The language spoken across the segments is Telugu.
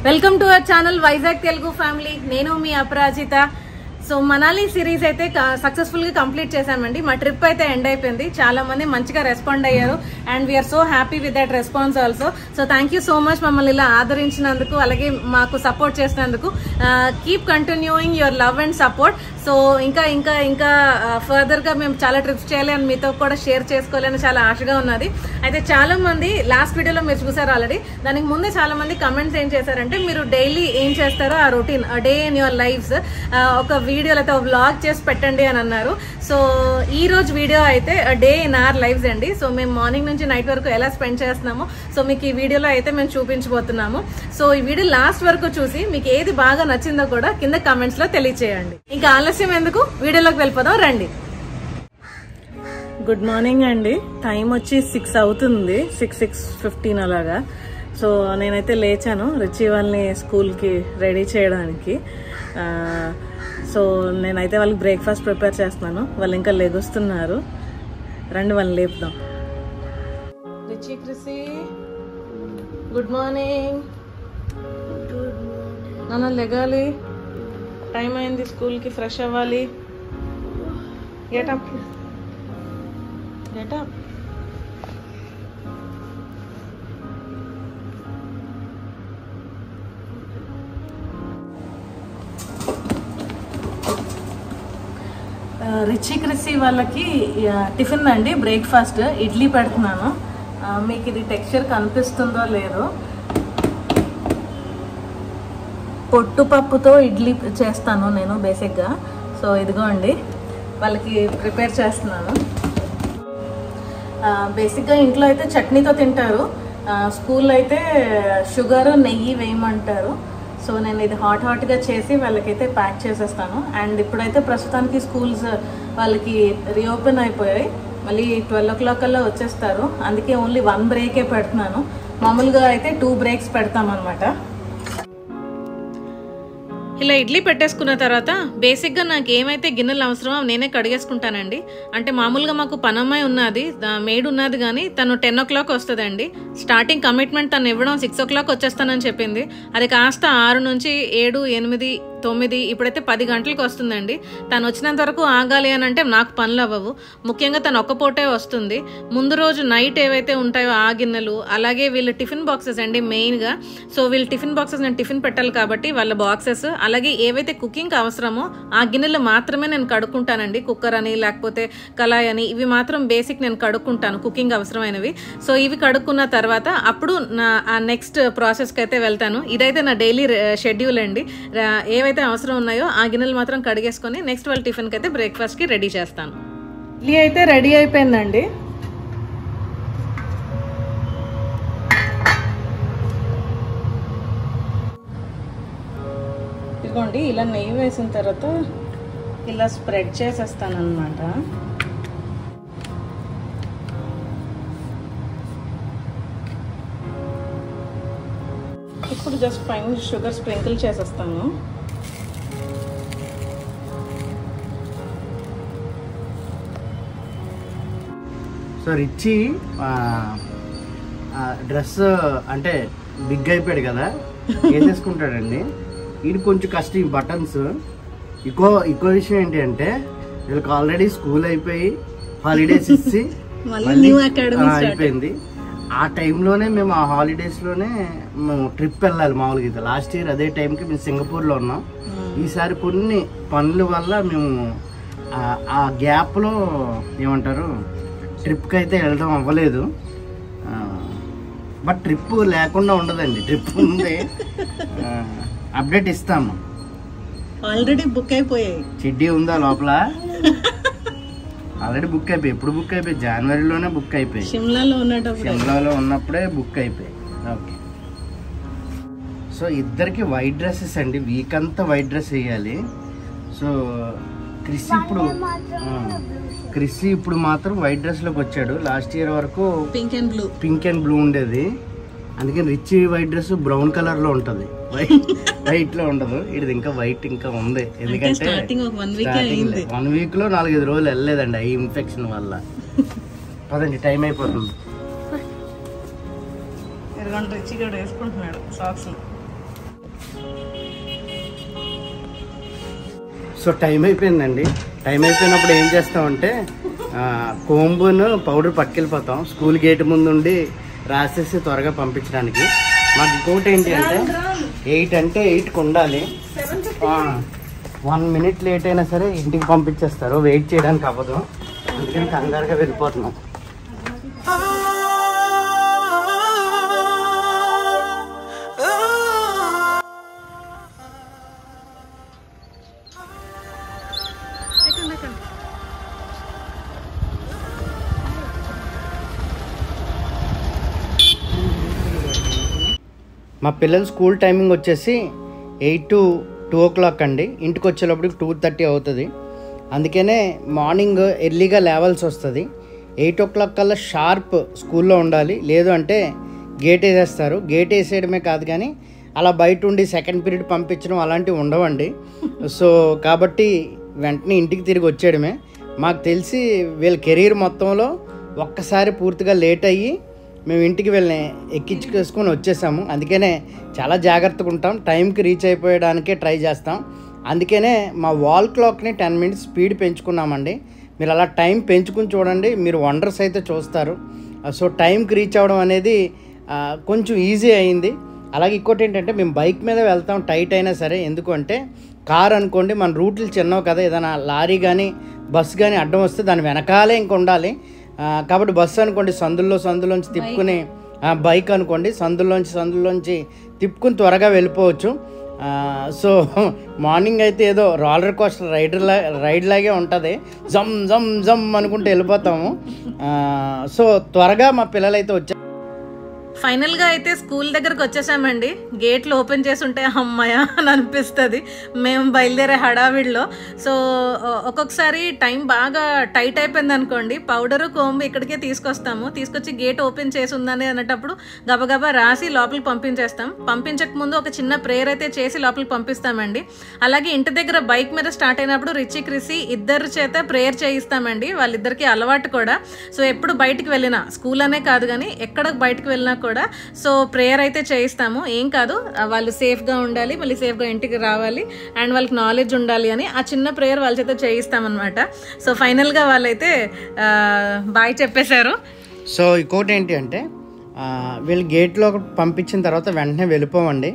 Welcome to our channel Vizag Telugu family. నేను మీ అపరాజిత. సో మనాలి సిరీస్ అయితే సక్సెస్ఫుల్ గా కంప్లీట్ చేశామండి. మా ట్రిప్ అయితే ఎండ్ అయిపోయింది. చాలా మంది మంచిగా రెస్పాండ్ అయ్యారు and we are so happy with that response also. So thank you so much మమ్మల్ని ఇలా ఆదరించినందుకు, అలాగే మాకు సపోర్ట్ చేసినందుకు. Keep continuing your love and support. So ఇంకా ఇంకా ఇంకా ఫర్దర్ గా మేము చాలా ట్రిప్స్ చేయాలి అని మీతో కూడా షేర్ చేసుకోవాలని చాలా ఆశగా ఉన్నది. అయితే చాలా మంది లాస్ట్ వీడియోలో మీరు చూసారు ఆల్రెడీ. దానికి ముందే చాలా మంది కమెంట్స్ ఏం చేశారంటే మీరు డైలీ ఏం చేస్తారో ఆ routine, day in your lifes ఒక వీడియోలో అయితే వ్లాగ్ చేసి పెట్టండి అని అన్నారు. సో ఈ రోజు వీడియో అయితే డే ఇన్ అవర్ లైఫ్స్ అండి. సో మేము మార్నింగ్ నుంచి నైట్ వరకు ఎలా స్పెండ్ చేస్తున్నామో సో మీకు ఈ వీడియోలో అయితే మేము చూపించబోతున్నాము. సో ఈ వీడియో లాస్ట్ వరకు చూసి మీకు ఏది బాగా నచ్చిందో కూడా కింద కమెంట్స్ లో తెలియచేయండి. ఇంకా ఆలస్యం ఎందుకు, వీడియోలోకి వెళ్ళిపోదాం రండి. గుడ్ మార్నింగ్ అండి. టైం వచ్చి 6 అవుతుంది, 6:15 అలాగా. సో నేనైతే లేచాను రిచి వాళ్ళని స్కూల్కి రెడీ చేయడానికి. సో నేనైతే వాళ్ళకి బ్రేక్ఫాస్ట్ ప్రిపేర్ చేస్తున్నాను. వాళ్ళు ఇంకా లెగుస్తున్నారు. రండి వాళ్ళని లేపుదాం. Richie, Chrissy, good morning. నాన్న లెగాలి, టైం అయింది, స్కూల్కి ఫ్రెష్ అవ్వాలి. Get up, get up. Richie Chrissy వాళ్ళకి టిఫిన్ అండి, బ్రేక్ఫాస్ట్ ఇడ్లీ పెడుతున్నాను. మీకు ఇది టెక్స్చర్ కనిపిస్తుందో లేదో, పొట్టుపప్పుతో ఇడ్లీ చేస్తాను నేను బేసిక్గా. సో ఇదిగో అండి వాళ్ళకి ప్రిపేర్ చేస్తున్నాను. బేసిక్గా ఇంట్లో అయితే చట్నీతో తింటారు, స్కూల్లో అయితే షుగర్ నెయ్యి వేయమంటారు. సో నేను ఇది హాట్గా చేసి వాళ్ళకైతే ప్యాక్ చేసేస్తాను. అండ్ ఇప్పుడైతే ప్రస్తుతానికి స్కూల్స్ వాళ్ళకి రీఓపెన్ అయిపోయాయి. మళ్ళీ 12 o'clock కల్లా వచ్చేస్తారు. అందుకే ఓన్లీ 1 బ్రేకే పెడుతున్నాను. మామూలుగా అయితే 2 బ్రేక్స్ పెడతామన్నమాట. ఇలా ఇడ్లీ పెట్టేసుకున్న తర్వాత బేసిక్గా నాకు ఏమైతే గిన్నెలు అవసరమో నేనే కడిగేసుకుంటానండి. అంటే మామూలుగా మాకు పనమ్మాయి ఉన్నది, మేడ్ ఉన్నది, కానీ తను 10 o'clock వస్తుందండి. స్టార్టింగ్ కమిట్మెంట్ తను ఇవ్వడం 6 o'clock వచ్చేస్తానని చెప్పింది. అది కాస్త 6 నుంచి 7, 8, 9 ఇప్పుడైతే 10 గంటలకు వస్తుందండి. తను వచ్చినంత వరకు ఆగాలి అని అంటే నాకు పనులు అవ్వవు. ముఖ్యంగా తను ఒక్క పూటే వస్తుంది. ముందు రోజు నైట్ ఏవైతే ఉంటాయో ఆ గిన్నెలు, అలాగే వీళ్ళు టిఫిన్ బాక్సెస్ అండి మెయిన్గా. సో వీళ్ళు టిఫిన్ బాక్సెస్ నేను టిఫిన్ పెట్టాలి కాబట్టి వాళ్ళ బాక్సెస్, అలాగే ఏవైతే కుకింగ్కి అవసరమో ఆ గిన్నెలు మాత్రమే నేను కడుక్కుంటానండి. కుక్కర్ అని లేకపోతే కళాయి అని ఇవి మాత్రం బేసిక్ నేను కడుక్కుంటాను, కుకింగ్ అవసరమైనవి. సో ఇవి కడుక్కున్న తర్వాత అప్పుడు నా నెక్స్ట్ ప్రాసెస్కి అయితే వెళ్తాను. ఇదైతే నా డైలీ షెడ్యూల్ అండి. ఏవైతే అవసరం ఉన్నాయో ఆ గిన్నెలు మాత్రం కడిగేసుకొని నెక్స్ట్ వాళ్ళ టిఫిన్కి అయితే బ్రేక్ఫాస్ట్కి రెడీ చేస్తాను. ఇడ్లీ అయితే రెడీ అయిపోయిందండి. ఇదిగోండి ఇలా నెయ్యి వేసిన తర్వాత ఇలా స్ప్రెడ్ చేసేస్తాను అన్నమాట. ఇప్పుడు జస్ట్ పైన షుగర్ స్ప్రింకిల్ చేసేస్తాను. సో రిచి డ్రెస్ అంటే బిగ్ అయిపోయాడు కదా, వేసేసుకుంటాడండి. ఇది కొంచెం కష్టం. ఈ బటన్స్ ఇంకో విషయం ఏంటి అంటే వీళ్ళకి ఆల్రెడీ స్కూల్ అయిపోయి హాలిడేస్ ఇచ్చి అయిపోయింది. ఆ టైంలోనే మేము ఆ హాలిడేస్లోనే మేము ట్రిప్ వెళ్ళాలి మామూలుగా. లాస్ట్ ఇయర్ అదే టైంకి మేము సింగపూర్లో ఉన్నాం. ఈసారి కొన్ని పనుల వల్ల మేము ఆ గ్యాప్లో ఏమంటారు ట్రిప్కి అయితే వెళ్ళడం అవ్వలేదు. బట్ ట్రిప్ లేకుండా ఉండదండి, ట్రిప్ ఉంది, అప్డేట్ ఇస్తాము. ఆల్రెడీ బుక్ అయిపోయాయి. చిడ్డీ ఉందా లోపల? ఆల్రెడీ బుక్ అయిపోయి. ఎప్పుడు బుక్ అయిపోయి? జనవరిలోనే బుక్ అయిపోయి. షిమ్లాలో ఉన్నప్పుడే బుక్ అయిపోయి. ఓకే. సో ఇద్దరికి వైట్ డ్రెస్సెస్ అండి. వీక్ అంతా వైట్ డ్రెస్ వేయాలి. సో క్రిసి ఇప్పుడు మాత్రం వైట్ డ్రెస్ లోకి వచ్చాడు. లాస్ట్ ఇయర్ వరకు పింక్ అండ్ బ్లూ ఉండేది. అందుకని rich white dress brown colour లో ఉంటది, వైట్ లో ఉండదు. ఇది ఇంకా వైట్ ఇంకా ఉంది. ఎందుకంటే 1 week లో 4-5 రోజులు వెళ్ళలేదండి ఈ ఇన్ఫెక్షన్ వల్ల. పదండి, టైం అయిపోతుంది. రిచి కూడా వేసుకుంటున్నాడు సాక్స్. సో టైం అయిపోయిందండి. టైం అయిపోయినప్పుడు ఏం చేస్తామంటే కోంబును పౌడర్ పట్టుకెళ్ళిపోతాం. స్కూల్ గేట్ ముందు ఉండి రాసేసి త్వరగా పంపించడానికి. మాకు ఇంకోటి ఏంటి అంటే 8 అంటే 8కి ఉండాలి. 1 minute లేట్ అయినా సరే ఇంటికి పంపించేస్తారు. వెయిట్ చేయడానికి అవ్వదు, అందుకని కంగారుగా వెళ్ళిపోతున్నాం. మా పిల్లల స్కూల్ టైమింగ్ వచ్చేసి 8 to 2 o'clock అండి. ఇంటికి వచ్చేటప్పటికి 2:30 అవుతుంది. అందుకనే మార్నింగ్ ఎర్లీగా లేవాల్సి వస్తుంది. 8 o'clock కల్లా షార్ప్ స్కూల్లో ఉండాలి. లేదు అంటే గేట్ వేసేస్తారు. గేట్ వేసేయడమే కాదు కానీ అలా బయట ఉండి సెకండ్ పీరియడ్ పంపించడం అలాంటివి ఉండవండి. సో కాబట్టి వెంటనే ఇంటికి తిరిగి వచ్చేయడమే. మాకు తెలిసి వీళ్ళ కెరీర్ మొత్తంలో ఒక్కసారి పూర్తిగా లేట్ అయ్యి మేము ఇంటికి వెళ్ళి ఎక్కించుకొని వచ్చేసాము. అందుకనే చాలా జాగ్రత్తగా ఉంటాం. టైంకి రీచ్ అయిపోయడానికే ట్రై చేస్తాం. అందుకనే మా వాల్ క్లాక్ని 10 minutes స్పీడ్ పెంచుకున్నామండి. మీరు అలా టైం పెంచుకుని చూడండి, మీరు వండర్స్ అయితే చూస్తారు. సో టైంకి రీచ్ అవ్వడం అనేది కొంచెం ఈజీ అయింది. అలాగే ఇంకోటి ఏంటంటే మేము బైక్ మీద వెళ్తాం టైట్ అయినా సరే. ఎందుకంటే కార్ అనుకోండి మన రూట్లు చిన్నవి కదా, ఏదైనా లారీ కానీ బస్సు కానీ అడ్డం వస్తే దాని వెనకాలే ఇంక ఉండాలి. కాబట్టి బస్సు అనుకోండి సందుల్లోంచి తిప్పుకుని, బైక్ అనుకోండి సందుల్లోంచి తిప్పుకుని త్వరగా వెళ్ళిపోవచ్చు. సో మార్నింగ్ అయితే ఏదో రోలర్ కోస్టర్ రైడ్ లాగే ఉంటుంది. జమ్ జమ్ జమ్ అనుకుంటూ వెళ్ళిపోతాము. సో త్వరగా మా పిల్లలైతే వచ్చారు. ఫైనల్గా అయితే స్కూల్ దగ్గరకు వచ్చేసామండి. గేట్లు ఓపెన్ చేసి ఉంటే అమ్మాయ అని అనిపిస్తుంది మేము బయలుదేరే హడావిడిలో. సో ఒక్కొక్కసారి టైం బాగా టైట్ అయిపోయింది అనుకోండి, పౌడరు కోంబు ఇక్కడికే తీసుకొచ్చి గేట్ ఓపెన్ చేసి ఉందని అనేటప్పుడు గబగబా రాసి లోపలికి పంపించేస్తాం. పంపించక ముందు ఒక చిన్న ప్రేయర్ అయితే చేసి లోపలికి పంపిస్తామండి. అలాగే ఇంటి దగ్గర బైక్ మీద స్టార్ట్ అయినప్పుడు రిచి క్రిసి ఇద్దరి చేత ప్రేయర్ చేయిస్తామండి. వాళ్ళిద్దరికి అలవాటు కూడా. సో ఎప్పుడు బయటికి వెళ్ళినా, స్కూల్ అనే కాదు కానీ ఎక్కడ బయటకు వెళ్ళినా కూడా సో ప్రేయర్ అయితే చేయిస్తాము. ఏం కాదు, వాళ్ళు సేఫ్గా ఉండాలి, మళ్ళీ సేఫ్గా ఇంటికి రావాలి అండ్ వాళ్ళకి నాలెడ్జ్ ఉండాలి అని ఆ చిన్న ప్రేయర్ వాళ్ళ చేత చేయిస్తామన్నమాట. సో ఫైనల్గా వాళ్ళైతే బాయ్ చెప్పేశారు. సో ఇంకోటి ఏంటి అంటే వీళ్ళు గేట్లో పంపించిన తర్వాత వెంటనే వెళ్ళిపోమండి.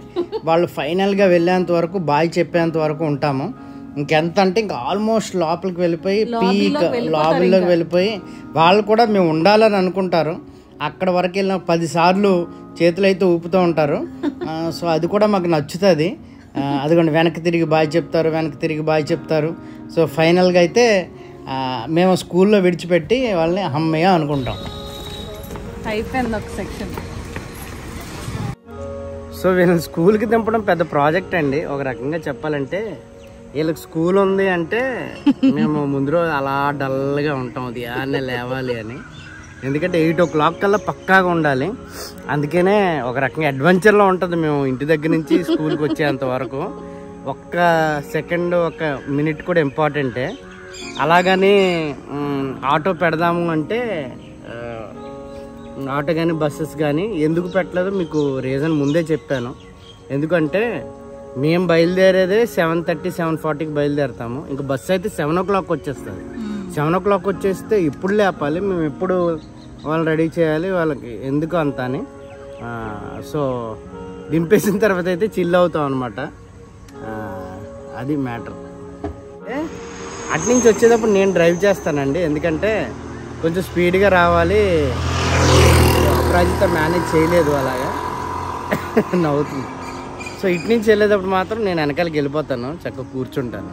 వాళ్ళు ఫైనల్గా వెళ్ళేంత వరకు బాయ్ చెప్పేంత వరకు ఉంటాము. ఇంకెంత అంటే ఇంకా ఆల్మోస్ట్ లోపలికి వెళ్ళిపోయి లాబీలోకి వెళ్ళిపోయి వాళ్ళు కూడా మేము ఉండాలని అనుకుంటారు. అక్కడ వరకు వెళ్ళిన 10 సార్లు చేతులు అయితే ఊపుతూ ఉంటారు. సో అది కూడా మాకు నచ్చుతుంది. అదిగోండి వెనక్కి తిరిగి బాయ్ చెప్తారు. సో ఫైనల్గా అయితే మేము స్కూల్లో విడిచిపెట్టి వాళ్ళని అమ్మయ్య అనుకుంటాం. అయిపోయింది ఒక సెక్షన్. సో వీళ్ళని స్కూల్కి దింపడం పెద్ద ప్రాజెక్ట్ అండి. ఒక రకంగా చెప్పాలంటే వీళ్ళకి స్కూల్ ఉంది అంటే మేము ముందు రోజు అలా డల్గా ఉంటాం, ఉదయాన్నే లేవాలి అని. ఎందుకంటే 8 o'clock కల్లా పక్కాగా ఉండాలి. అందుకనే ఒక రకంగా అడ్వెంచర్లో ఉంటుంది మేము ఇంటి దగ్గర నుంచి స్కూల్కి వచ్చేంత వరకు. ఒక్క సెకండ్, ఒక మినిట్ కూడా ఇంపార్టెంటే. అలాగని ఆటో పెడదాము అంటే ఆటో కానీ బస్సెస్ కానీ ఎందుకు పెట్టలేదు మీకు రీజన్ ముందే చెప్పాను. ఎందుకంటే మేము బయలుదేరేదే 7:30, 7:40కి బయలుదేరుతాము. ఇంకా బస్సు అయితే 7 o'clock వచ్చేస్తుంది. 7 o'clock వచ్చేస్తే ఇప్పుడు లేపాలి, మేము ఎప్పుడు వాళ్ళని రెడీ చేయాలి, వాళ్ళకి ఎందుకు అంత అని. సో దింపేసిన తర్వాత అయితే చిల్ అవుతాం అనమాట. అది మ్యాటర్. అట్నుంచి వచ్చేటప్పుడు నేను డ్రైవ్ చేస్తానండి, ఎందుకంటే కొంచెం స్పీడ్గా రావాలి. అపరాజిత మేనేజ్ చేయలేదు అలాగా నవ్వుతుంది. సో ఇటు నుంచి వెళ్ళేటప్పుడు మాత్రం నేను వెనకాలకి వెళ్ళిపోతాను, చక్కగా కూర్చుంటాను.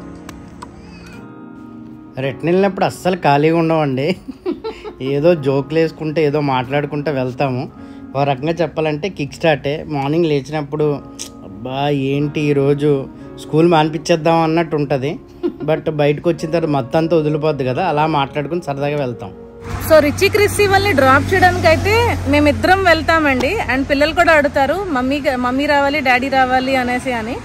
రిటర్న్ వెళ్ళినప్పుడు అస్సలు ఖాళీగా ఉండవండి. ఏదో జోకులు వేసుకుంటే ఏదో మాట్లాడుకుంటూ వెళ్తాము. ఒక రకంగా చెప్పాలంటే కిక్ స్టార్టే. మార్నింగ్ లేచినప్పుడు అబ్బా ఏంటి ఈరోజు స్కూల్ మానిపించేద్దాం అన్నట్టు ఉంటుంది. బట్ బయటకు వచ్చిన తర్వాత మొత్తం అంతా వదిలిపోద్ది కదా, అలా మాట్లాడుకుని సరదాగా వెళ్తాం. సో రిచి క్రిస్సి వాళ్ళని డ్రాప్ చేయడానికి అయితే మేమిద్దరం వెళ్తామండి. అండ్ పిల్లలు కూడా అడుగుతారు మమ్మీ రావాలి, డాడీ రావాలి అనేసి అని.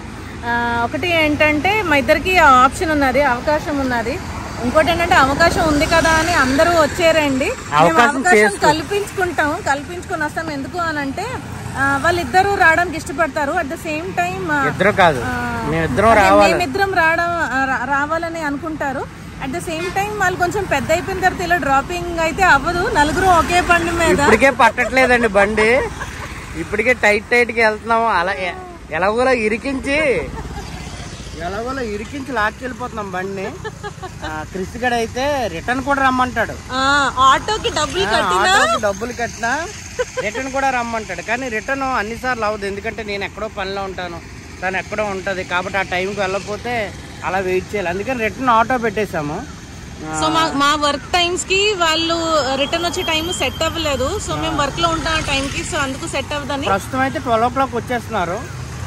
ఒకటి ఏంటంటే మా ఇద్దరికి ఆప్షన్ ఉన్నది, అవకాశం ఉన్నది. ఇంకోటి ఏంటంటే అవకాశం ఉంది కదా అని అందరూ వచ్చారండి. మేము అవకాశం కల్పించుకుని వస్తాం. ఎందుకు అని అంటే వాళ్ళిద్దరూ రావడానికి ఇష్టపడతారు. అట్ ద సేమ్ టైం మేమిద్దరం రావాలని అనుకుంటారు. అట్ ద సేమ్ టైం వాళ్ళు కొంచెం పెద్ద అయిపోయిన తర్వాత ఇలా డ్రాపింగ్ అయితే అవ్వదు. నలుగురు ఒకే బండి మీద ఇప్పటికే పట్టట్లేదండి బండి, ఇప్పటికే టైట్ గా వెళ్తున్నాము. అలా ఎలాగోలా ఇరికించి లాక్కెళ్ళిపోతున్నాం బండిని. క్రిస్ గడ అయితే రిటర్న్ కూడా రమ్మంటాడు. ఆటోకి డబ్బులు కట్టినా రిటర్న్ కూడా రమ్మంటాడు. కానీ రిటర్న్ అన్నిసార్లు అవ్వదు, ఎందుకంటే నేను ఎక్కడో పనిలో ఉంటాను, తను ఎక్కడో ఉంటది. కాబట్టి ఆ టైంకి వెళ్ళకపోతే అలా వెయిట్ చేయాలి. అందుకని రిటర్న్ ఆటో పెట్టేశాము. సో మా వర్క్ టైమ్స్ కి వాళ్ళు రిటర్న్ వచ్చే టైం సెట్ అవ్వలేదు. సో మేము వర్క్ లో ఉంటాం టైం కి, సో అందుకు సెట్ అవ్వదని ప్రస్తుతం అయితే 12 o'clock వచ్చేస్తున్నారు.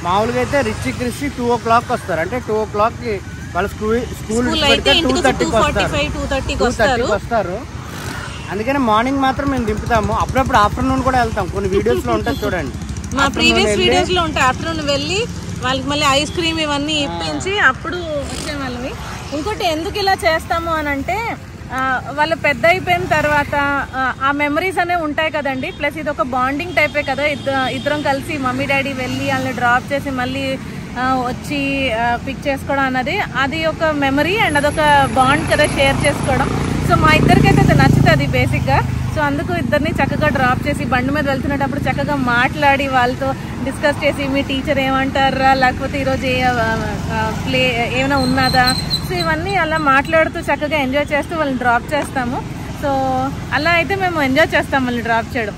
మామూలుగా అయితే రిచి క్రిసి 2 o'clock వస్తారు. అంటే 2 o'clock కి వాళ్ళ స్కూల్ 2:30కి వస్తారు. అందుకని మార్నింగ్ మాత్రం మేము దింపుతాము. అప్పుడప్పుడు ఆఫ్టర్నూన్ కూడా వెళ్తాం. కొన్ని వీడియోస్ లో ఉంటుంది చూడండి, మా ప్రీవియస్ వీడియోస్ లో ఉంటాయి. ఆఫ్టర్నూన్ వెళ్ళి వాళ్ళకి మళ్ళీ ఐస్ క్రీమ్ ఇవన్నీ ఇప్పించి అప్పుడు వచ్చేవాళ్ళవి. ఇంకోటి ఎందుకు ఇలా చేస్తాము అని అంటే వాళ్ళు పెద్ద అయిపోయిన తర్వాత ఆ మెమరీస్ అనేవి ఉంటాయి కదండి. ప్లస్ ఇది ఒక బాండింగ్ టైపే కదా, ఇద్దరం కలిసి మమ్మీ డాడీ వెళ్ళి వాళ్ళని డ్రాప్ చేసి మళ్ళీ వచ్చి పిక్ చేసుకోవడం అన్నది అది ఒక మెమరీ అండ్ అదొక బాండ్ కదా షేర్ చేసుకోవడం. సో మా ఇద్దరికైతే అది నచ్చుతుంది బేసిక్గా. సో అందుకు ఇద్దరిని చక్కగా డ్రాప్ చేసి బండి మీద వెళ్తున్నప్పుడు చక్కగా మాట్లాడి వాళ్ళతో డిస్కస్ చేసి మీ టీచర్ ఏమంటారా, లేకపోతే ఈరోజు ప్లే ఏమైనా ఉన్నదా, సో ఇవన్నీ అలా మాట్లాడుతూ చక్కగా ఎంజాయ్ చేస్తూ వాళ్ళని డ్రాప్ చేస్తాము. సో అలా అయితే మేము ఎంజాయ్ చేస్తాం వాళ్ళని డ్రాప్ చేయడం.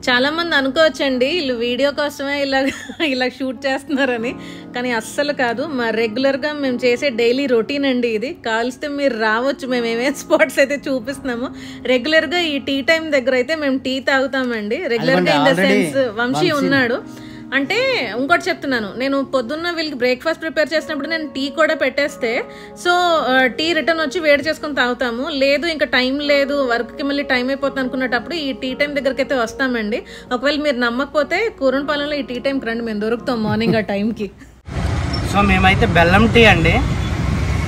చాలా మంది అనుకోవచ్చండి వీళ్ళు వీడియో కోసమే ఇలా షూట్ చేస్తున్నారని, కానీ అస్సలు కాదు. మా రెగ్యులర్గా మేము చేసే డైలీ రొటీన్ అండి ఇది. కాల్స్తే మీరు రావచ్చు, మేము ఏమేమి స్పాట్స్ అయితే చూపిస్తున్నాము. రెగ్యులర్గా ఈ టీ టైం దగ్గర అయితే మేము టీ తాగుతామండి రెగ్యులర్గా. ఇన్ ద సెన్స్ వంశీ ఉన్నాడు అంటే ఇంకోటి చెప్తున్నాను, నేను పొద్దున్న వీళ్ళకి బ్రేక్ఫాస్ట్ ప్రిపేర్ చేసినప్పుడు నేను టీ కూడా పెట్టేస్తే సో టీ రిటర్న్ వచ్చి వేడి చేసుకొని తాగుతాము. లేదు ఇంకా టైం లేదు, వర్క్కి మళ్ళీ టైం అయిపోతుంది అనుకున్నప్పుడు ఈ టీ టైం దగ్గరికి అయితే వస్తామండి. ఒకవేళ మీరు నమ్మకపోతే కూరనపాలెంలో ఈ టీ టైంకి రండి, మేము దొరుకుతాం మార్నింగ్ ఆ టైంకి. సో మేమైతే బెల్లం టీ అండి,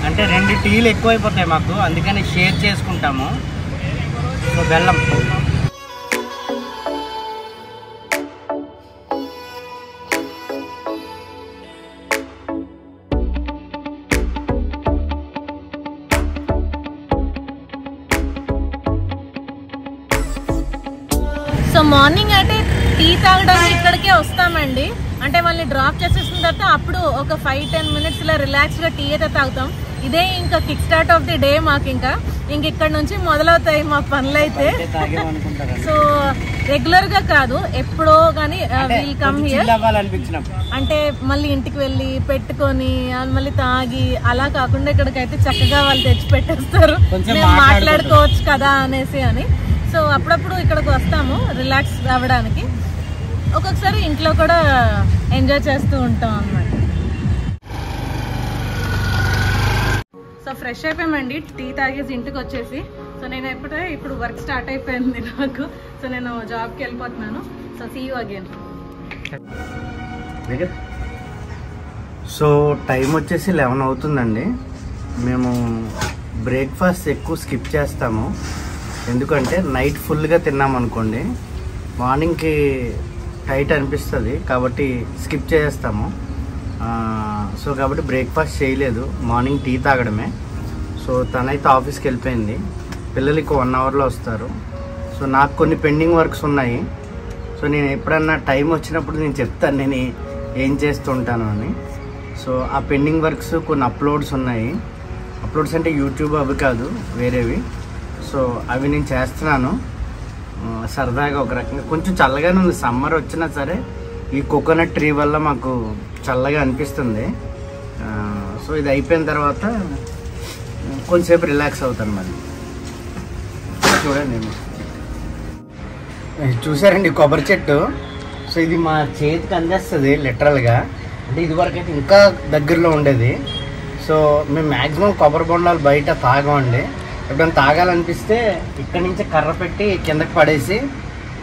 అంటే 2 టీలు ఎక్కువైపోతాయి మాకు, అందుకని షేర్ చేసుకుంటాము. సో బెల్లం సో మార్నింగ్ అయితే టీ తాగడానికి ఇక్కడికే వస్తామండి. అంటే వాళ్ళని డ్రాప్ చేసేసిన తర్వాత అప్పుడు ఒక 5-10 minutes ఇలా రిలాక్స్గా టీ అయితే తాగుతాం. ఇదే ఇంకా kick start of the day మాకు. ఇంకా ఇక్కడ నుంచి మొదలవుతాయి మా పనులు అయితే. సో రెగ్యులర్గా కాదు, ఎప్పుడో కానీ వీల్ కమ్ హియర్. అంటే మళ్ళీ ఇంటికి వెళ్ళి పెట్టుకొని మళ్ళీ తాగి అలా కాకుండా ఇక్కడికైతే చక్కగా వాళ్ళు తెచ్చి పెట్టేస్తారు, మేము మాట్లాడుకోవచ్చు కదా అనేసి అని. సో అప్పుడప్పుడు ఇక్కడికి వస్తాము రిలాక్స్ అవ్వడానికి. ఒక్కొక్కసారి ఇంట్లో కూడా ఎంజాయ్ చేస్తూ ఉంటాం అన్నమాట. సో ఫ్రెష్ అయిపోయామండి, టీ తాగేసి ఇంటికి వచ్చేసి. సో నేను ఇప్పుడు వర్క్ స్టార్ట్ అయిపోయింది నాకు. సో నేను జాబ్కి వెళ్ళిపోతున్నాను. So see you again. So time వచ్చేసి 11 అవుతుందండి. మేము బ్రేక్ఫాస్ట్ ఎక్కువ స్కిప్ చేస్తాము, ఎందుకంటే నైట్ ఫుల్గా తిన్నామనుకోండి మార్నింగ్కి టైట్ అనిపిస్తుంది, కాబట్టి స్కిప్ చేస్తాము. సో కాబట్టి బ్రేక్ఫాస్ట్ చేయలేదు, మార్నింగ్ టీ తాగడమే. సో తనైతే ఆఫీస్కి వెళ్ళిపోయింది, పిల్లలు ఇంకో 1 hourలో వస్తారు. సో నాకు కొన్ని పెండింగ్ వర్క్స్ ఉన్నాయి. సో నేను ఎప్పుడన్నా టైం వచ్చినప్పుడు నేను చెప్తాను నేను ఏం చేస్తుంటాను అని. సో ఆ పెండింగ్ వర్క్స్ కొన్ని అప్లోడ్స్ ఉన్నాయి. అప్లోడ్స్ అంటే యూట్యూబ్ అవి కాదు, వేరేవి. సో అవి నేను చేస్తున్నాను సరదాగా. ఒక రకంగా కొంచెం చల్లగానే ఉంది, సమ్మర్ వచ్చినా సరే ఈ కోకోనట్ ట్రీ వల్ల మాకు చల్లగా అనిపిస్తుంది. సో ఇది అయిపోయిన తర్వాత కొంచెంసేపు రిలాక్స్ అవుతాను. మళ్ళీ చూడండి, చూసారండి కొబ్బరి చెట్టు. సో ఇది మా చేతికి అందేస్తుంది లిటరల్గా. అంటే ఇదివరకు అయితే ఇంకా దగ్గరలో ఉండేది. సో మేము మ్యాక్సిమం కొబ్బరి బొండాలు బయట తాగమండి. ఎప్పుడైనా తాగాలనిపిస్తే ఇక్కడి నుంచి కర్ర పెట్టి కిందకి పడేసి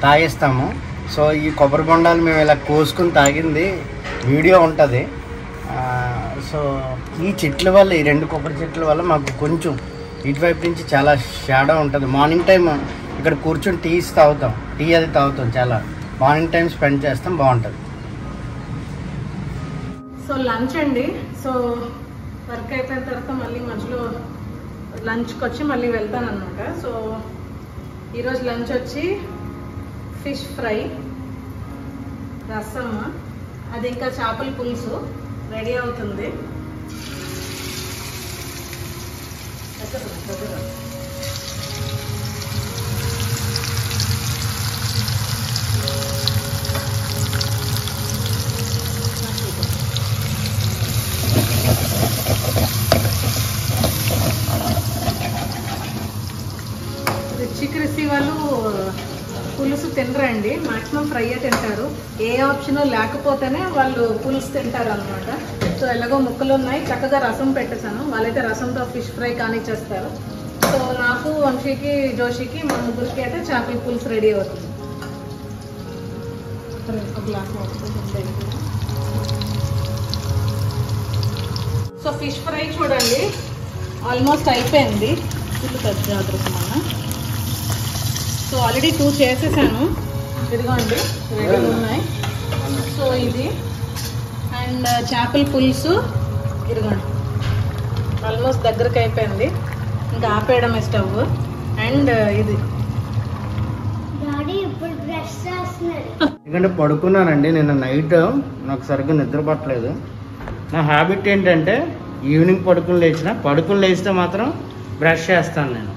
తాగేస్తాము. సో ఈ కొబ్బరి బొండాలు మేము ఇలా కోసుకుని తాగింది వీడియో ఉంటుంది. సో ఈ చెట్ల వల్ల, ఈ 2 కొబ్బరి చెట్ల వల్ల మాకు కొంచెం ఇటువైపు నుంచి చాలా షాడో ఉంటుంది. మార్నింగ్ టైం ఇక్కడ కూర్చొని టీ అది తాగుతాం. చాలా మార్నింగ్ టైం స్పెండ్ చేస్తాం, బాగుంటుంది. సో లంచ్ అండి. సో వర్క్ అయిపోయిన తర్వాత మళ్ళీ మధ్యలో లంచ్కి వచ్చి మళ్ళీ వెళ్తాను అనమాట. సో ఈరోజు లంచ్ వచ్చి ఫిష్ ఫ్రై, రసం, అది ఇంకా చేపల పులుసు రెడీ అవుతుంది. రిచి వాళ్ళు పులుసు తినరండి, మాక్సిమం ఫ్రై తింటారు. ఏ ఆప్షన్ లేకపోతేనే వాళ్ళు పులుసు తింటారు అనమాట. సో ఎలాగో ముక్కలు ఉన్నాయి, చక్కగా రసం పెట్టేశాను. వాళ్ళైతే రసంతో ఫిష్ ఫ్రై కానిచ్చేస్తారు. సో నాకు, వంశీకి, జోషికి, మా ముగ్గురికి అయితే చేపల పులుసు రెడీ అవుతుంది. సో ఫిష్ ఫ్రై చూడండి ఆల్మోస్ట్ అయిపోయింది. సో ఆల్రెడీ 2 చేసేసాను, ఇదిగోండి రెడీ ఉన్నాయి. సో ఇది అండ్ చేపల పులుసు ఇదిగోండి ఆల్మోస్ట్ దగ్గరకు అయిపోయింది, ఇంకా ఆపేయడమే స్టవ్. అండ్ ఇది ఎందుకంటే పడుకున్నానండి నిన్న నైట్, నాకు సరిగ్గా నిద్ర పట్టలేదు. నా హ్యాబిట్ ఏంటంటే ఈవినింగ్ పడుకుని లేచితే మాత్రం బ్రష్ చేస్తాను నేను,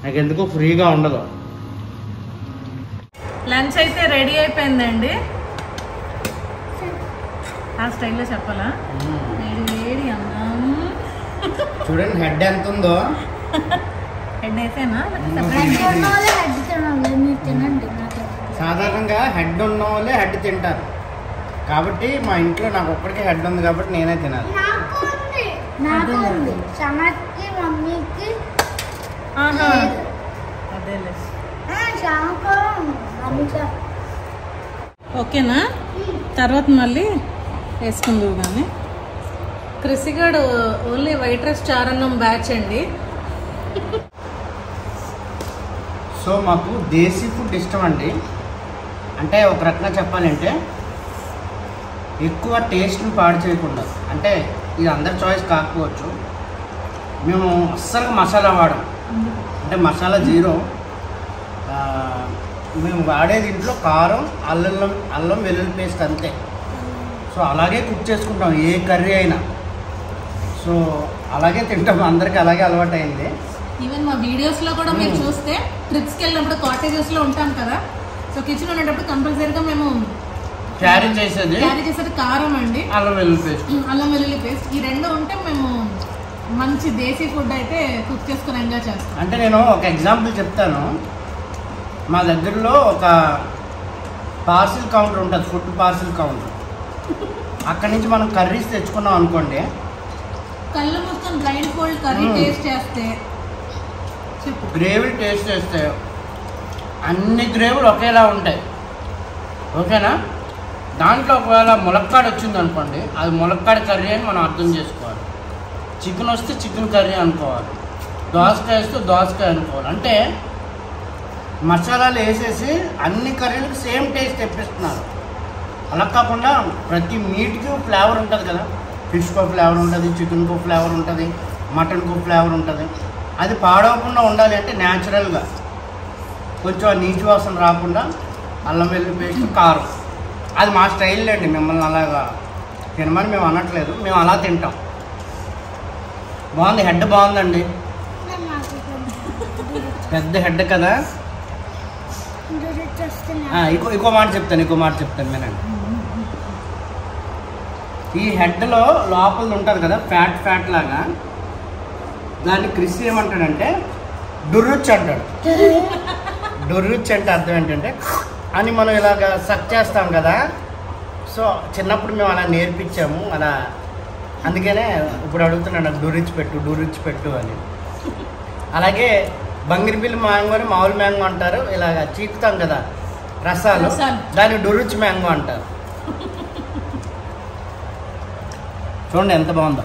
నాకు ఎందుకో ఫ్రీగా ఉండదు. లంచ్ అయితే రెడీ అయిపోయిందండి. ఆ స్టైల్లో చెప్పాలా? వేడి అన్నం చూడండి, హెడ్ ఎంత ఉందో. హెడ్ వేసేనా? సాధారణంగా హెడ్ ఉన్న వాళ్ళే హెడ్ తింటారు, కాబట్టి మా ఇంట్లో నాకు ఒక్కడికే హెడ్ ఉంది కాబట్టి నేనే తినాలి. అదేలే. ఓకేనా, తర్వాత మళ్ళీ వేసుకుందువు. కానీ క్రిసిగాడు ఓన్లీ వైట్ రైస్ చారన్నం బ్యాచ్ అండి. సో మాకు దేశీ ఫుడ్ ఇష్టం అండి. అంటే ఒక రకంగా చెప్పాలంటే ఎక్కువ టేస్ట్ని పాడు చేయకుండా, అంటే ఇది అందరి చాయిస్ కాకపోవచ్చు, మేము అస్సలు మసాలా వాడం. అంటే మసాలా 0. మేము వాడేది ఇంట్లో కారం, అల్లం వెల్లుల్లి పేస్ట్ అంతే. సో అలాగే కుక్ చేసుకుంటాం ఏ కర్రీ అయినా. సో అలాగే తింటాం, అందరికీ అలాగే అలవాటు అయింది. ఈవెన్ మా వీడియోస్లో కూడా మీరు చూస్తే ట్రిప్స్కి వెళ్ళినప్పుడు కాటేజెస్లో ఉంటాం కదా, సో కిచెన్ ఉండేటప్పుడు కంపల్సరీగా మేము క్యారీ చేసేది కారం అండి, అల్లం వెల్లుల్లి పేస్ట్. ఈ 2 ఉంటే మేము మంచి దేశీ ఫుడ్ అయితే కుక్ చేసుకుని ఎంజాయ్ చేస్తాం. అంటే నేను ఒక ఎగ్జాంపుల్ చెప్తాను. మా దగ్గరలో ఒక పార్సిల్ కౌంటర్ ఉంటుంది, ఫుడ్ పార్సిల్ కౌంటర్. అక్కడి నుంచి మనం కర్రీస్ తెచ్చుకున్నాం అనుకోండి, కళ్ళు మొత్తం బ్లైండ్ ఫోల్డ్ కర్రీ టేస్ట్ చేస్తే, గ్రేవీ టేస్ట్ చేస్తే అన్ని గ్రేవీలు ఒకేలా ఉంటాయి. ఓకేనా? దాంట్లో ఒకవేళ ములక్కాడ వచ్చింది అనుకోండి, అది ములక్కాడ కర్రీ అని మనం అర్థం చేసుకోవాలి. చికెన్ వస్తే చికెన్ కర్రీ అనుకోవాలి, దోసకాయ వస్తే దోసకాయ అనుకోవాలి. అంటే మసాలాలు వేసేసి అన్ని కర్రీలకు సేమ్ టేస్ట్ తెప్పిస్తున్నారు. అలా కాకుండా ప్రతి మీట్కి ఫ్లేవర్ ఉంటుంది కదా, ఫిష్కో ఫ్లేవర్ ఉంటుంది, చికెన్కో ఫ్లేవర్ ఉంటుంది, మటన్కో ఫ్లేవర్ ఉంటుంది. అది పాడవకుండా ఉండాలి అంటే న్యాచురల్గా కొంచెం నీచు వాసన రాకుండా అల్లం వెల్లుల్లి పేస్ట్, కారం, అది మా స్టైల్ అండి. మిమ్మల్ని అలాగా తినమని మేము అనట్లేదు, మేము అలా తింటాం. బాగుంది, హెడ్ బాగుందండి, పెద్ద హెడ్ కదా. ఇంకో మాట చెప్తాను వినండి. ఈ హెడ్లో లోపల ఉంటుంది కదా ఫ్యాట్ లాగా, దాన్ని క్రిస్ ఏమంటాడంటే డుర్రుచ్ అంటాడు. డుర్రుచ్ అంటే అర్థం ఏంటంటే అని మనం ఇలాగ సక్ చేస్తాం కదా. సో చిన్నప్పుడు మేము అలా నేర్పించాము, అలా అందుకనే ఇప్పుడు అడుగుతున్నాను, నాకు డూరిచ్ పెట్టు అని. అలాగే బంగిరిపిల్లి మ్యాంగో అని మామూలు మ్యాంగో అంటారు, ఇలాగ చీకుతాం కదా, రసాలు, దాన్ని డొరుచ్ మ్యాంగో అంటారు. చూడండి ఎంత బాగుందో.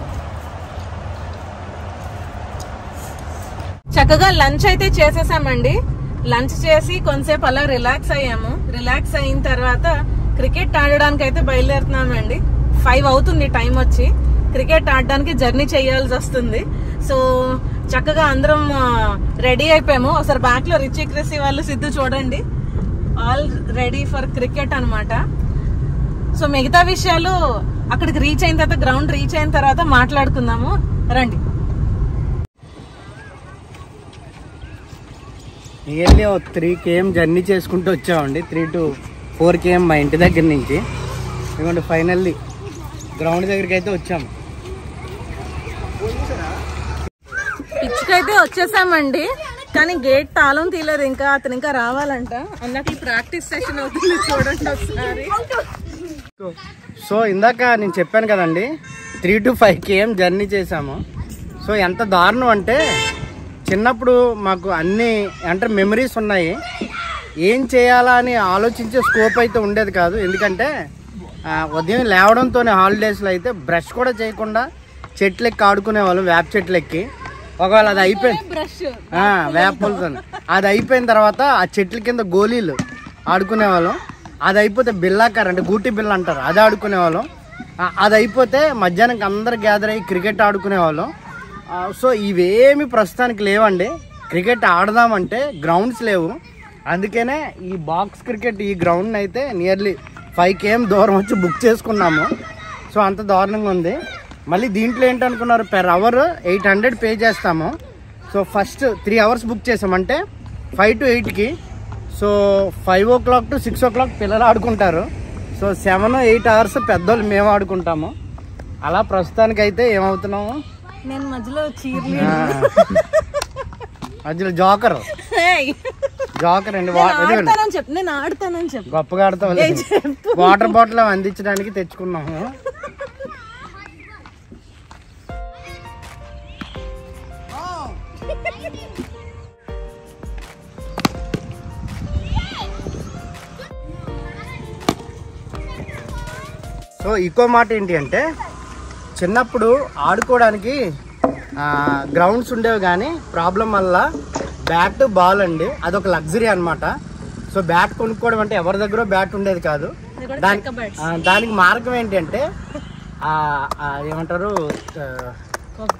చక్కగా లంచ్ అయితే చేసేసామండి. లంచ్ చేసి కొంతసేపు అలా రిలాక్స్ అయ్యాము. రిలాక్స్ అయిన తర్వాత క్రికెట్ ఆడడానికి అయితే బయలుదేరుతున్నామండి. 5 అవుతుంది టైం వచ్చి. క్రికెట్ ఆడడానికి జర్నీ చేయాల్సి వస్తుంది. సో చక్కగా అందరం రెడీ అయిపోయాము. ఒకసారి బ్యాక్ లో రిచి క్రిసి వాళ్ళు సిద్ధు చూడండి, ఆల్ రెడీ ఫర్ క్రికెట్ అన్నమాట. సో మిగతా విషయాలు అక్కడికి రీచ్ అయిన తర్వాత, గ్రౌండ్ రీచ్ అయిన తర్వాత మాట్లాడుకుందాము. రండి. నియర్లీ 3 km జర్నీ చేసుకుంటూ వచ్చామండి. 3 to 4 km మా ఇంటి దగ్గర నుంచి. ఎందుకంటే ఫైనల్లీ గ్రౌండ్ దగ్గరికి అయితే వచ్చాము. పిచ్చుకైతే వచ్చేసామండి, కానీ గేట్ తాళం తీయలేదు ఇంకా. అతను ఇంకా రావాలంట. అన్నట్లు ప్రాక్టీస్ సెషన్ అవుతుంది, చూడండి ఒకసారి. సో ఇందాక నేను చెప్పాను కదండి, 3 to 5 km జర్నీ చేసాము. సో ఎంత దారుణం అంటే, చిన్నప్పుడు మాకు అన్ని అంటే మెమరీస్ ఉన్నాయి. ఏం చేయాలా అని ఆలోచించే స్కోప్ అయితే ఉండేది కాదు. ఎందుకంటే ఉదయం లేవడంతోనే హాలిడేస్లో అయితే బ్రష్ కూడా చేయకుండా చెట్లు ఎక్కి ఆడుకునేవాళ్ళం, వేప చెట్లు ఎక్కి. ఒకవేళ అది అయిపోయింది, వేపలతో అది అయిపోయిన తర్వాత ఆ చెట్ల కింద గోళీలు ఆడుకునేవాళ్ళం. అది అయిపోతే బిల్లాకారు అంటే గూటి బిల్ల అంటారు, అది ఆడుకునేవాళ్ళం. అది అయిపోతే మధ్యాహ్నం అందరు గ్యాదర్ అయ్యి క్రికెట్ ఆడుకునేవాళ్ళం. సో ఇవేమి ప్రస్తుతానికి లేవండి. క్రికెట్ ఆడదామంటే గ్రౌండ్స్ లేవు. అందుకనే ఈ బాక్స్ క్రికెట్ ఈ గ్రౌండ్ అయితే నియర్లీ 5 km దూరం వచ్చి బుక్ చేసుకున్నాము. సో అంత దారుణంగా ఉంది. మళ్ళీ దీంట్లో ఏంటనుకున్నారు, per hour 800 పే చేస్తాము. సో ఫస్ట్ 3 hours బుక్ చేసామంటే 5 to 8కి. So 5 o'clock to 6 o'clock పిల్లలు ఆడుకుంటారు. సో 7-8 hours పెద్దోళ్ళు మేము ఆడుకుంటాము. అలా ప్రస్తుతానికి అయితే ఏమవుతున్నాము, నేను మధ్యలో మధ్యలో జోకర్ అండి. నేను ఆడతానని చెప్పు, గొప్పగా ఆడతాం. వాటర్ బాటిల్ అందించడానికి తెచ్చుకున్నాము. సో ఇంకో మాట ఏంటి అంటే, చిన్నప్పుడు ఆడుకోవడానికి గ్రౌండ్స్ ఉండేవి, కానీ ప్రాబ్లం వల్ల బ్యాట్ బాల్ అండి, అదొక లగ్జరీ అనమాట. సో బ్యాట్ కొనుక్కోవడం అంటే ఎవరి దగ్గర బ్యాట్ ఉండేది కాదు. దానికి మార్గం ఏంటి అంటే ఏమంటారు,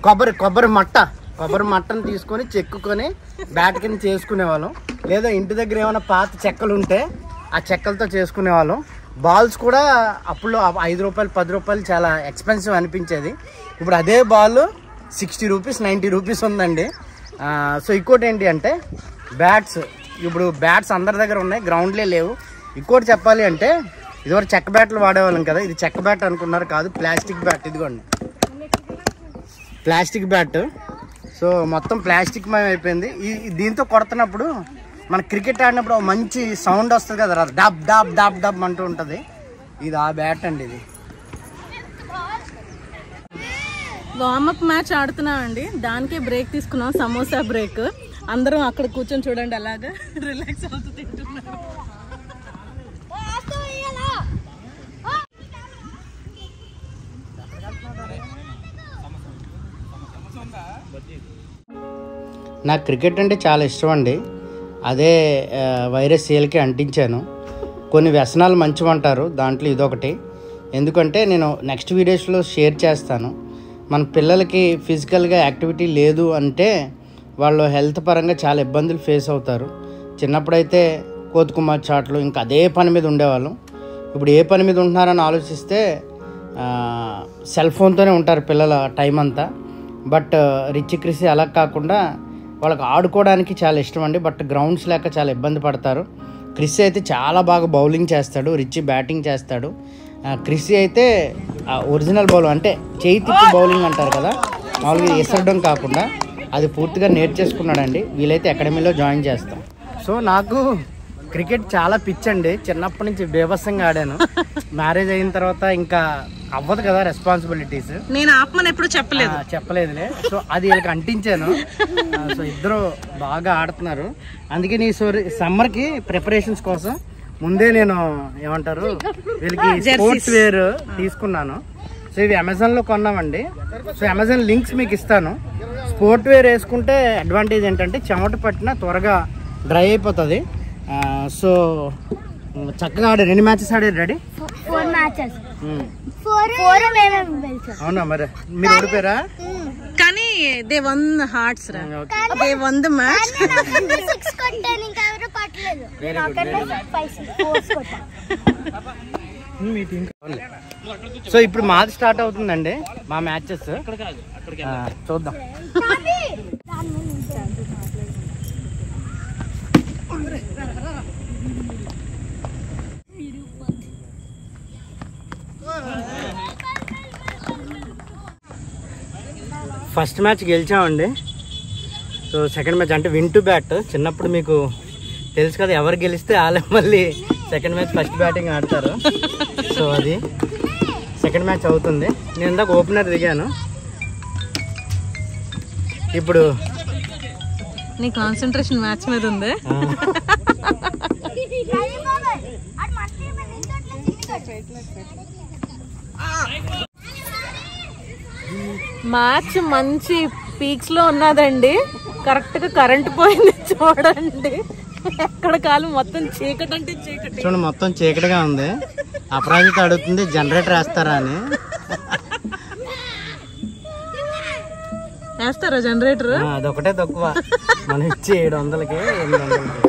కొబ్బరి మట్టను తీసుకొని చెక్కుకొని బ్యాట్ కింద చేసుకునే వాళ్ళం. లేదా ఇంటి దగ్గర ఏమైనా పాత చెక్కలు ఉంటే ఆ చెక్కలతో చేసుకునే వాళ్ళం. బాల్స్ కూడా అప్పుడు 5 రూపాయలు 10 రూపాయలు చాలా ఎక్స్పెన్సివ్ అనిపించేది. ఇప్పుడు అదే బాల్ 60 రూపీస్ 90 రూపీస్ ఉందండి. సో ఇంకోటి ఏంటి అంటే బ్యాట్స్, ఇప్పుడు బ్యాట్స్ అందరి దగ్గర ఉన్నాయి, గ్రౌండ్లే లేవు. ఇంకోటి చెప్పాలి అంటే, ఇదివరకు చెక్క బ్యాట్లు వాడేవాళ్ళం కదా, ఇది చెక్క బ్యాట్ అనుకున్నారు, కాదు ప్లాస్టిక్ బ్యాట్. ఇదిగోండి ప్లాస్టిక్ బ్యాట్. సో మొత్తం ప్లాస్టిక్ మయం అయిపోయింది. దీంతో కొడుతున్నప్పుడు మన క్రికెట్ ఆడినప్పుడు మంచి సౌండ్ వస్తుంది కదా, డబ్ డబ్ డబ్ డబ్ అంటూ ఉంటుంది. ఇది ఆ బ్యాట్ అండి. ఇది వార్మప్ మ్యాచ్ ఆడుతున్నాం అండి, దానికే బ్రేక్ తీసుకున్నాం, సమోసా బ్రేక్. అందరం అక్కడ కూర్చొని చూడండి అలాగా రిలాక్స్ అవుతూ తింటున్నారు. నాకు క్రికెట్ అంటే చాలా ఇష్టం అండి. అదే వైరస్ సేల్కి అంటించాను. కొన్ని వ్యసనాలు మంచివంటారు, దాంట్లో ఇదొకటి. ఎందుకంటే నేను నెక్స్ట్ వీడియోస్లో షేర్ చేస్తాను. మన పిల్లలకి ఫిజికల్గా యాక్టివిటీ లేదు అంటే వాళ్ళు హెల్త్ పరంగా చాలా ఇబ్బందులు ఫేస్ అవుతారు. చిన్నప్పుడైతే కోతుకుమార్ చాట్లు ఇంకా అదే పని మీద ఉండేవాళ్ళం. ఇప్పుడు ఏ పని మీద ఉంటున్నారని ఆలోచిస్తే సెల్ ఫోన్తోనే ఉంటారు పిల్లల టైం అంతా. బట్ రిచి క్రిసి అలా కాకుండా వాళ్ళకి ఆడుకోవడానికి చాలా ఇష్టం అండి. బట్ గ్రౌండ్స్ లేక చాలా ఇబ్బంది పడతారు. క్రిసి అయితే చాలా బాగా బౌలింగ్ చేస్తాడు, రిచి బ్యాటింగ్ చేస్తాడు. క్రిసి అయితే ఒరిజినల్ బౌలర్, అంటే చేయి తిప్పి బౌలింగ్ అంటారు కదా, మామూలుగా ఎసరడం కాకుండా అది పూర్తిగా నేర్చేసుకున్నాడండి. వీలైతే అకాడమీలో జాయిన్ చేస్తాం. సో నాకు క్రికెట్ చాలా పిచ్చండి, చిన్నప్పటి నుంచి బేభత్సంగా ఆడాను. మ్యారేజ్ అయిన తర్వాత ఇంకా అవ్వదు కదా రెస్పాన్సిబిలిటీస్. నేను ఆత్మని ఎప్పుడు చెప్పలేదులే. సో అది వీళ్ళకి అంటించాను. సో ఇద్దరు బాగా ఆడుతున్నారు. అందుకే నీ సమ్మర్కి ప్రిపరేషన్స్ కోసం ముందే నేను ఏమంటారు వీళ్ళకి స్పోర్ట్స్ వేర్ తీసుకున్నాను. సో ఇవి అమెజాన్ లో కొన్నామండి. సో అమెజాన్ లింక్స్ మీకు ఇస్తాను. స్పోర్ట్ వేర్ వేసుకుంటే అడ్వాంటేజ్ ఏంటంటే చెమట పట్టిన త్వరగా డ్రై అయిపోతుంది. సో చక్కగా ఆడారు. ఎన్ని మ్యాచెస్ ఆడారు డాడీ? 4 మ్యాచెస్. అవునా? మరి మీరు ఓడిపోయారా? కానీ దే వన్ హార్ట్స్ రా, they won the match. So ఇప్పుడు మాది స్టార్ట్ అవుతుందండి, మా మ్యాచెస్ చూద్దాం. ఫస్ట్ మ్యాచ్ గెలిచామండి. సో సెకండ్ మ్యాచ్ అంటే విన్ టు బ్యాట్. చిన్నప్పుడు మీకు తెలుసు కదా, ఎవరు గెలిస్తే వాళ్ళే మళ్ళీ సెకండ్ మ్యాచ్ ఫస్ట్ బ్యాటింగ్ ఆడతారు. సో అది సెకండ్ మ్యాచ్ అవుతుంది. నేను ఇందాక ఓపెనర్ దిగాను. ఇప్పుడు నీ కాన్సంట్రేషన్ మ్యాచ్ మీద ఉంది. మ్యాచ్ మంచి పీక్స్ లో ఉన్నదండి. కరెక్ట్ గా కరెంట్ పోయింది చూడండి. ఎక్కడ కాలం మొత్తం చీకటి అంటే చీకటి. చూడండి మొత్తం చీకటిగా ఉంది. అపరాజిత అడుగుతుంది జనరేటర్ వేస్తారా అని. వేస్తారా జనరేటర్? అదొకటే తక్కువ, మనం ఇచ్చి 700కి 800కి.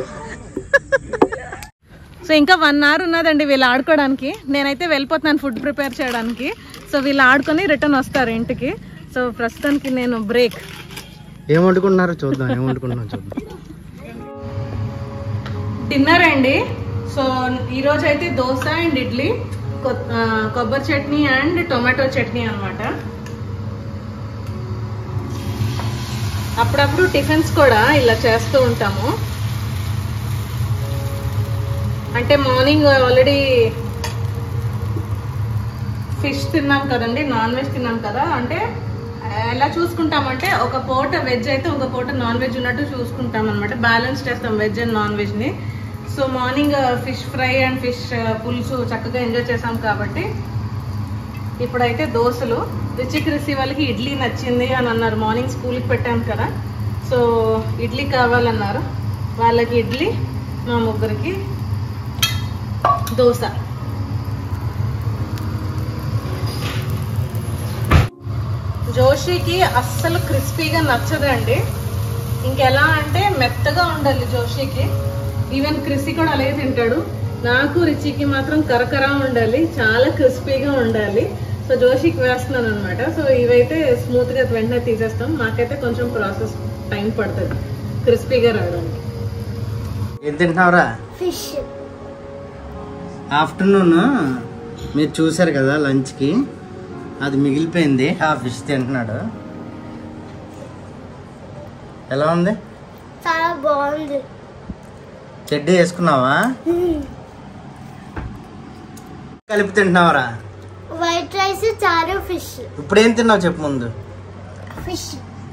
సో ఇంకా 1 hour ఉన్నదండి వీళ్ళు ఆడుకోవడానికి. నేనైతే వెళ్ళిపోతున్నాను ఫుడ్ ప్రిపేర్ చేయడానికి. సో వీళ్ళు ఆడుకొని రిటర్న్ వస్తారు ఇంటికి. సో ప్రస్తుతానికి నేను బ్రేక్. ఏం వండుకున్నారో చూద్దాం. ఏం వండుకున్నారో చూద్దాం. డిన్నర్ అండి. సో ఈరోజు అయితే దోశ అండ్ ఇడ్లీ, కొబ్బరి చట్నీ అండ్ టొమాటో చట్నీ అనమాట. అప్పుడప్పుడు టిఫిన్స్ కూడా ఇలా చేస్తూ ఉంటాము. అంటే మార్నింగ్ ఆల్రెడీ ఫిష్ తిన్నాం కదండి, నాన్ వెజ్ తిన్నాం కదా. అంటే ఎలా చూసుకుంటామంటే ఒక పూట వెజ్ అయితే ఒక పూట నాన్ వెజ్ ఉన్నట్టు చూసుకుంటాం అనమాట. బ్యాలెన్స్ చేస్తాం వెజ్ అండ్ నాన్ వెజ్ ని. So morning fish fry and fish పులుసు చక్కగా ఎంజాయ్ చేసాం కాబట్టి ఇప్పుడైతే దోశలు. రిచి వాళ్ళకి ఇడ్లీ నచ్చింది అని అన్నారు. మార్నింగ్ స్కూల్కి పెట్టాం కదా, సో ఇడ్లీ కావాలన్నారు. వాళ్ళకి ఇడ్లీ, మా ముగ్గురికి దోశ. జోషికి అస్సలు క్రిస్పీగా నచ్చదండి. ఇంకెలా అంటే మెత్తగా ఉండాలి జోషికి. ఈవెన్ క్రిస్పీ కూడా అలాగే తింటాడు. నాకు రిచికి మాత్రం కరకరా ఉండాలి, చాలా క్రిస్పీగా ఉండాలి. సో జోషికి వేస్తున్నాను అనమాట. సో ఇవైతే స్మూత్ గా వెంటనే తీసేస్తాం. మాకైతే కొంచెం ప్రాసెస్ టైం పడుతుంది క్రిస్పీగా రావడానికి. ఏం తింటున్నావురా? ఫిష్. ఆఫ్టర్నూన్ మీరు చూసారు కదా లంచ్కి, అది మిగిలిపోయింది. ఆ ఫిష్ తింటున్నాడు. ఎలా ఉంది? చాలా బాగుంది. చెడ్డీ వేసుకున్నావా? కలిపి తింటున్నావరా? వైట్ రైస్, చారు, ఫిష్. ఇప్పుడేం తిన్నావు చెప్పు ముందు. Fish.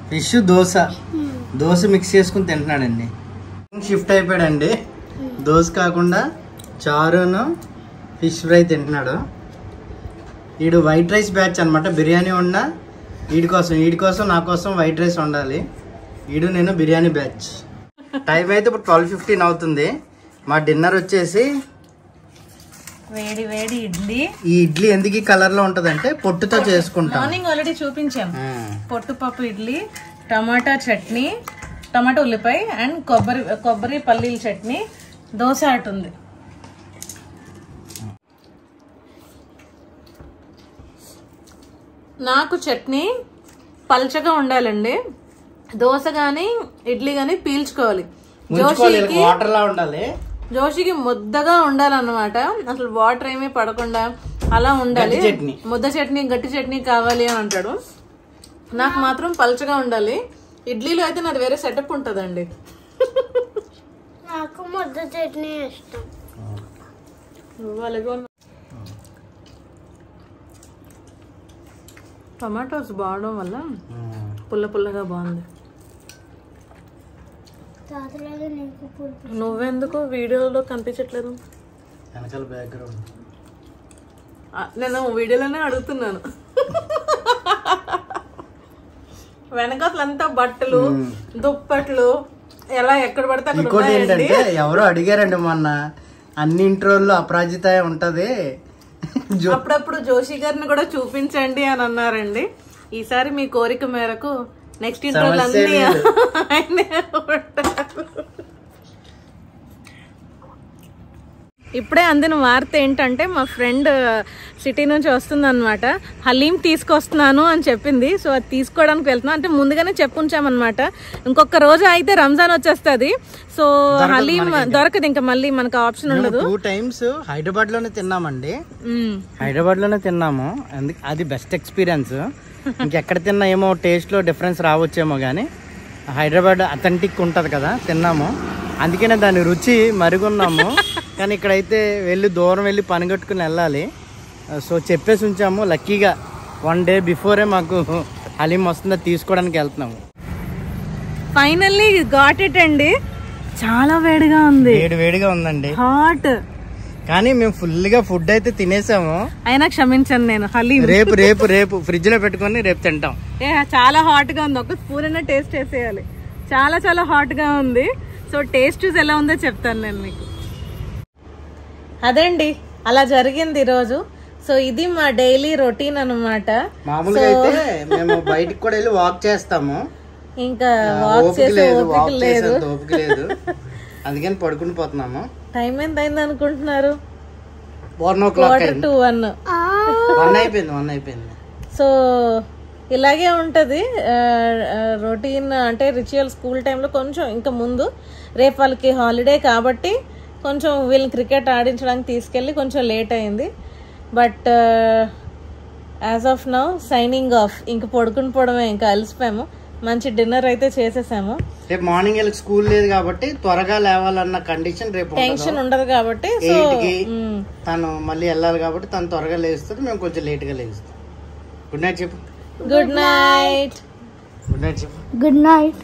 Fish dosa. Dosa mix చేసుకుని తింటున్నాడండి. షిఫ్ట్ అయిపోయాడండి. దోశ కాకుండా చారును ఫిష్ ఫ్రై తింటున్నాడు. వీడు వైట్ రైస్ బ్యాచ్ అనమాట. బిర్యానీ వండా వీడి కోసం నా కోసం వైట్ రైస్ వండాలి. వీడు నేను బిర్యానీ బ్యాచ్. టైం అయితే ఇప్పుడు 12:15 అవుతుంది. మా డిన్నర్ వచ్చేసి వేడి వేడి ఇడ్లీ. ఈ ఇడ్లీ ఎందుకు ఈ కలర్ లో ఉంటది అంటే పొట్టుతో చేసుకుంటాం. మార్నింగ్ ఆల్రెడీ చూపించాం. పొట్టుపప్పు ఇడ్లీ, టమాటా చట్నీ, టమాటా ఉల్లిపాయ అండ్ కొబ్బరి పల్లీల చట్నీ, దోశ అటుంది. నాకు చట్నీ పల్చగా ఉండాలండి. దోశ గానీ ఇడ్లీ గానీ పీల్చుకోవాలి. జోషికి ముద్దగా ఉండాలన్నమాట. అసలు వాటర్ ఏమీ పడకుండా అలా ఉండాలి. ముద్ద చట్నీ, గట్టి చట్నీ కావాలి అని అంటాడు. నాకు మాత్రం పల్చగా ఉండాలి. ఇడ్లీలో అయితే నాది వేరే సెటప్ ఉంటదండి. నాకు ముద్ద చట్నీ ఇష్టం. టమాటోస్ బాగడం వల్ల పుల్ల పుల్లగా బాగుంది. తాతలాగా నీకు పులుపు. నువ్వెందుకు వీడియోలో కనిపించట్లేదు? వెనకాల బ్యాక్గ్రౌండ్ నేను వీడియోలోనే అడుగుతున్నాను. వెనకాలంతా బట్టలు దుప్పట్లు ఎలా ఎక్కడ పడితే అక్కడ ఇంకోటి ఏంటంటే ఎవరో అడిగారండి మొన్న, అన్ని ఇంట్రోల్లో అపరాజిత ఉంటది, అప్పుడప్పుడు జోషి గారిని కూడా చూపించండి అని అన్నారండి. ఈసారి మీ కోరిక మేరకు నెక్స్ట్ ఇంట్రోలు అన్ని ఆయనే ఉంటారు. ఇప్పుడే అందిన వార్త ఏంటంటే మా ఫ్రెండ్ సిటీ నుంచి వస్తుందన్నమాట. హలీం తీసుకొస్తున్నాను అని చెప్పింది. సో అది తీసుకోవడానికి వెళ్తున్నాం. అంటే ముందుగానే చెప్పుంచామన్నమాట. ఇంకొక రోజు అయితే రంజాన్ వచ్చేస్తుంది. సో హలీం దొరకదు, ఇంకా మళ్ళీ మనకు ఆప్షన్ ఉండదు. 2 times హైదరాబాద్ లోనే తిన్నామండి. హైదరాబాద్ లోనే తిన్నాము, అది బెస్ట్ ఎక్స్పీరియన్స్. ఇంకెక్కడ తిన్నా ఏమో టేస్ట్ లో డిఫరెన్స్ రావచ్చేమో, కానీ హైదరాబాద్ అథెంటిక్ ఉంటది కదా, తిన్నాము. అందుకనే దాని రుచి మరుగున్నాము. కానీ ఇక్కడైతే దూరం వెళ్ళి పని కట్టుకుని వెళ్ళాలి. సో చెప్పేసి ఉంచాము. లక్కీగా 1 day బిఫోరే మాకు హలీం వస్తుందో తీసుకోవడానికి వెళ్తున్నాము. ఫైనల్లీ గాట్ ఇట్ అండి. చాలా వేడిగా ఉంది, వేడిగా ఉందండి, హాట్. కానీ మేము ఫుల్ గా ఫుడ్ అయితే తినేసాము. అయినా క్షమించండి, నేను హలీం రేపు ఫ్రిడ్జ్ లో పెట్టుకుని రేపు తింటాం. చాలా హాట్ గా ఉంది. ఒక స్పూన్ అయినా టేస్ట్ చేసేయాలి. చాలా చాలా హాట్ గా ఉంది. సో టేస్ట్ చూసి ఎలా ఉందో చెప్తాను నేను మీకు. అదండి, అలా జరిగింది ఈరోజు. సో ఇది మా డైలీ రొటీన్ అనమాట. మామూలుగా అయితే మేము బయటికి కూడా వెళ్ళి వాక్ చేస్తాము, ఇంకా వాక్ చేసే ఓపిక లేదు, అందుకని పడుకుని పోతున్నాము. టైం ఎంత అయింది అనుకుంటున్నారు? 1 o'clock, 1 అయిపోయింది. సో ఇలాగే ఉంటుంది రొటీన్. అంటే రిచువల్ స్కూల్ టైంలో కొంచెం ఇంకా ముందు, రేపు వాళ్ళకి హాలిడే కాబట్టి కొంచెం వీళ్ళని క్రికెట్ ఆడించడానికి తీసుకెళ్ళి కొంచెం లేట్ అయింది. But as of now signing off. ఇంక పడుకుని పోవడమే, ఇంకా అలసిపోయాము. మంచి డిన్నర్ అయితే చేసేసాము. రేపు మార్నింగ్ వెళ్ళి స్కూల్ లేదు కాబట్టి త్వరగా లేవాలన్న కండిషన్, రేపు టెన్షన్ ఉండదు కాబట్టి. సో తను మళ్ళీ వెళ్ళాలి కాబట్టి తను త్వరగా లేస్తుంది, మేము కొంచెం లేట్ గా లేస్తాం. గుడ్ నైట్ చెప్పు. Good night. గుడ్ నైట్ చెప్పు. Good night.